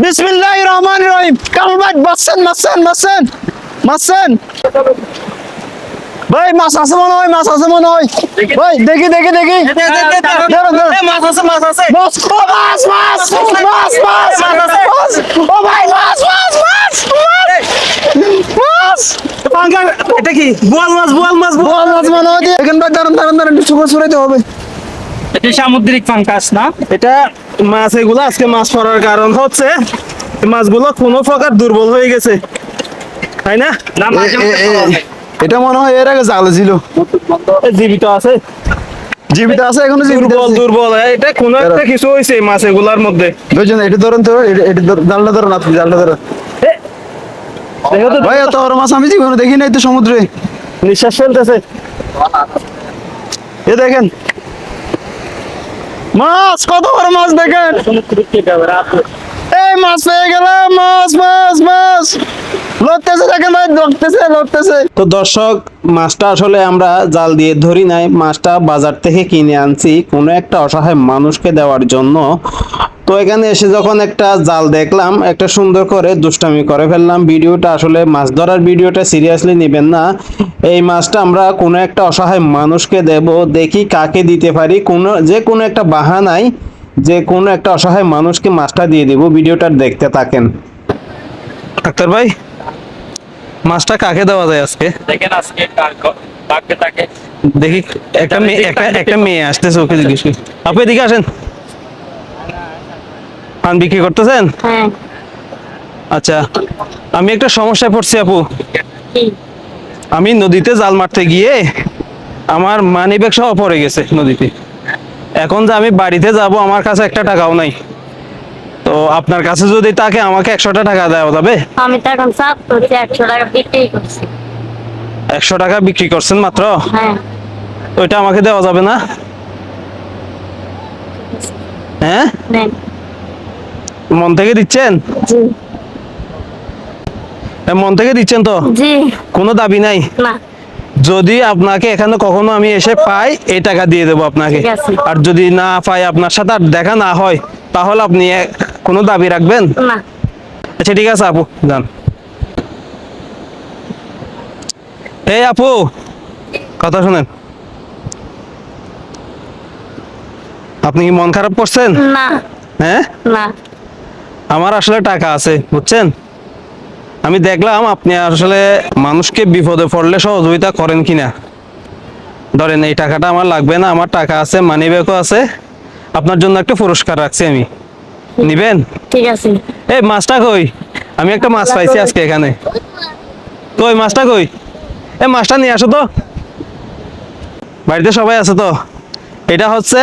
বিসমিল্লাহির রহমানির রহিম। কামাল ভাই মাসছেন ভাই, মাছ আছে মনে হয়, ভাই দেখি মাছ আছে মাছ, ও ভাই মাছ। এটা কি বোয়াল মাছ বল মাছ মনে হয়। এখান ভাই দাঁড়ান একটু ছুড়াইতে হবে। এটা সামুদ্রিক ফাঙ্কাস না, এটা মাছ। এগুলো আজকে মাছ পড়ার কারণ হচ্ছে মাছগুলো কোনো প্রকার দুর্বল হয়ে গেছে, তাই না? এটা মনে হয় এর আগে জালে ছিল, জীবিত আছে এখনো জীবিত আছে। দুর্বল এটা কোনো একটা কিছু হয়েছে মাছ এগুলার মধ্যে। বুঝছেন, এটা ধরেন তো, এটা জালটা ধরেন, আপনি জালটা ধরেন। দেখো তো ভাই এত বড় মাছ আমি জীবনে দেখি নাই তো সমুদ্রে। নিঃশ্বাস ফেলতেছে। এ দেখেন মাছ, কত বড় মাছ দেখেন। এই মাছ পেয়ে গেলাম, মাছ লড়তেছে, দেখেন ভাই লড়তেছে। তো দর্শক, মাছটা আসলে আমরা জাল দিয়ে ধরি নাই, মাছটা বাজার থেকে কিনে আনছি কোনো একটা অসহায় মানুষকে দেওয়ার জন্য। তো এখানে এসে যখন একটা জাল দেখলাম, একটা সুন্দর করে দুষ্টামি করে ফেললাম। ভিডিওটা আসলে মাছ ধরার ভিডিওটা সিরিয়াসলি নেবেন না। এই মাছটা আমরা কোনো একটা অসহায় মানুষকে দেব, দেখি কাকে দিতে পারি। কোনো একটা বাহানায় যে কোনো একটা অসহায় মানুষকে মাছটা দিয়ে দিব। ভিডিওটা দেখতে থাকেন। ডাক্তার ভাই, মাছটা কাকে দেওয়া যায় আজকে? দেখেন আজকে কাকে তাকে দেখি একটা মেয়ে আসতেছে, ওকে জিজ্ঞেস করি। আপু এদিকে আসেন। পান বিক্রি করতেছেন? হ্যাঁ। আচ্ছা, আমি একটা সমস্যায় পড়ছি আপু। কি? আমি নদীতে জাল মারতে গিয়ে আমার মানি ব্যাগ সহ পড়ে গেছে নদীতে। এখন যে আমি বাড়িতে যাব, আমার কাছে একটা টাকাও নাই। তো আপনার কাছে যদি তাকে আমাকে 100টা টাকা দেওয়া যাবে? আমি তো এখন 100 টাকা বিক্রি করছি। 100 টাকা বিক্রি করছেন মাত্র? হ্যাঁ। ওইটা আমাকে দেওয়া যাবে না? হ্যাঁ, নেন। মন থেকে দিচ্ছেন? জি। মন থেকে দিচ্ছেন তো? জি। কোনো দাবি নাই? না। যদি আপনাকে এখানে কখনো আমি এসে পাই, এই টাকা দিয়ে দেবো আপনাকে। ঠিক আছে। আর যদি না পাই, আপনার সাথে আর দেখা না হয়, তাহলে আপনি কোনো দাবি রাখবেন? না। আচ্ছা ঠিক আছে আপু, যান। এই আপু, কথা শুনেন। আপনি কি মন খারাপ করছেন? না। হ্যাঁ, না। আমার আসলে টাকা আছে, বুঝছেন। আমি দেখলাম আপনি আসলে মানুষকে বিপদে পড়লে সহযোগিতা করেন কিনা। ধরেন, এই টাকাটা আমার লাগবে না, আমার টাকা আছে, মানি ব্যাগও আছে। আপনার জন্য একটা পুরস্কার রাখছি আমি, নিবেন? ঠিক আছে। এই মাছটা কই? আমি একটা মাছ পাইছি আজকে এখানে। কই মাছটা কই? এই মাছটা নিয়ে আসো তো। বাড়িতে সবাই আছে তো? এটা হচ্ছে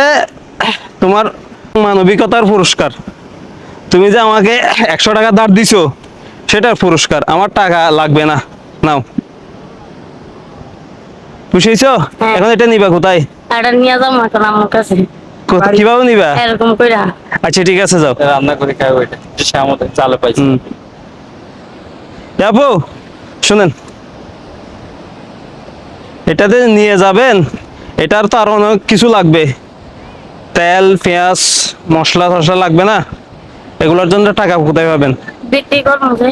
তোমার মানবিকতার পুরস্কার। তুমি যে আমাকে 100 টাকা ধার দিছো, সেটার পুরস্কার। আমার টাকা লাগবে না, নাও। বুঝেছো? হ্যাঁ। এখন এটা নিবা কোথায়? এটা নিয়ে যাবো এখন আমার কাছে। কিভাবে নিবা? এরকম কইরা। আচ্ছা ঠিক আছে, যাও। রান্না করে খাই। ওইটা সে আমাদের চালে পাইছে। আপু শুনেন, এটাতে নিয়ে যাবেন। এটার তো আরো অনেক কিছু লাগবে, তেল, পেঁয়াজ, মশলা টশলা লাগবে না? এগুলোর জন্য টাকা কোথায় পাবেন? বিক্রি করবো যে।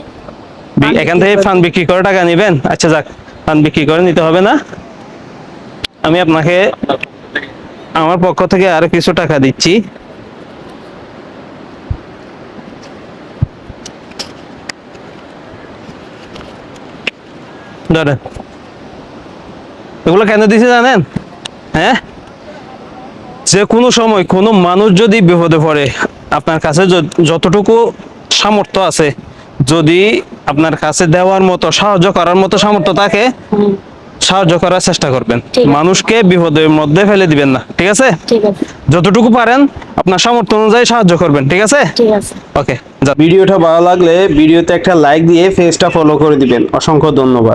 এখান থেকে ফান বিক্রি করে টাকা নিবেন? আচ্ছা যাক, ফান বিক্রি করে নিতে হবে না। আমি আপনাকে আমার পক্ষ থেকে আরো কিছু টাকা দিচ্ছি। ধরেন। এগুলো কেন দিছি জানেন? হ্যাঁ, যে কোনো সময় কোনো মানুষ যদি বিপদে পড়ে, আপনার কাছে যতটুকু সামর্থ্য আছে, যদি আপনার কাছে দেওয়ার মতো, সাহায্য করার মতো সামর্থ্য থাকে, সাহায্য করার চেষ্টা করবেন। ঠিক আছে। মানুষকে বিপদের মধ্যে ফেলে দিবেন না, ঠিক আছে? ঠিক আছে। যতটুকু পারেন আপনার সামর্থ্য অনুযায়ী সাহায্য করবেন, ঠিক আছে? ঠিক আছে। ওকে। ভিডিওটা ভালো লাগলে ভিডিওতে একটা লাইক দিয়ে পেজটা ফলো করে দিবেন। অসংখ্য ধন্যবাদ।